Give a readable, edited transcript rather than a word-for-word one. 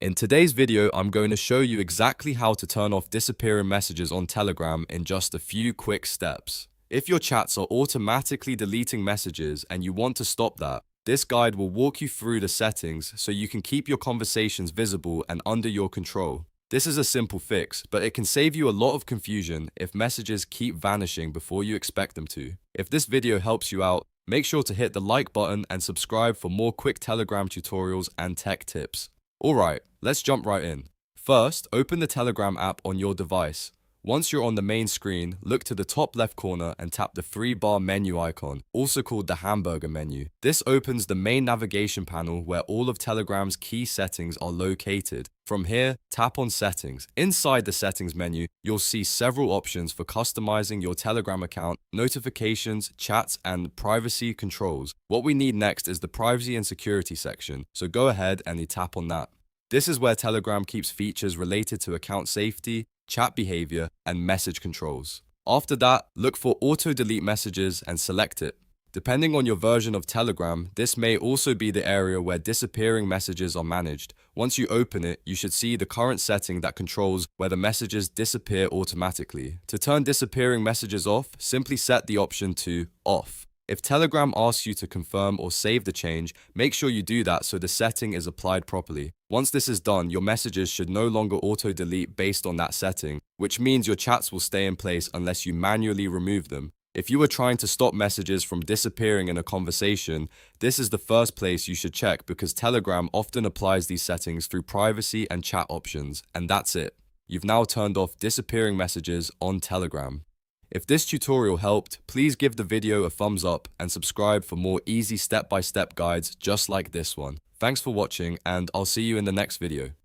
In today's video, I'm going to show you exactly how to turn off disappearing messages on Telegram in just a few quick steps. If your chats are automatically deleting messages and you want to stop that, this guide will walk you through the settings so you can keep your conversations visible and under your control. This is a simple fix, but it can save you a lot of confusion if messages keep vanishing before you expect them to. If this video helps you out, make sure to hit the like button and subscribe for more quick Telegram tutorials and tech tips. Alright, let's jump right in. First, open the Telegram app on your device. Once you're on the main screen, look to the top left corner and tap the three-bar menu icon, also called the hamburger menu. This opens the main navigation panel where all of Telegram's key settings are located. From here, tap on Settings. Inside the Settings menu, you'll see several options for customizing your Telegram account, notifications, chats, and privacy controls. What we need next is the Privacy and Security section, so go ahead and tap on that. This is where Telegram keeps features related to account safety, chat behavior, and message controls. After that, look for Auto Delete Messages and select it. Depending on your version of Telegram, this may also be the area where disappearing messages are managed. Once you open it, you should see the current setting that controls whether messages disappear automatically. To turn disappearing messages off, simply set the option to Off. If Telegram asks you to confirm or save the change, make sure you do that so the setting is applied properly. Once this is done, your messages should no longer auto-delete based on that setting, which means your chats will stay in place unless you manually remove them. If you are trying to stop messages from disappearing in a conversation, this is the first place you should check because Telegram often applies these settings through privacy and chat options, and that's it. You've now turned off disappearing messages on Telegram. If this tutorial helped, please give the video a thumbs up and subscribe for more easy step-by-step guides just like this one. Thanks for watching, and I'll see you in the next video.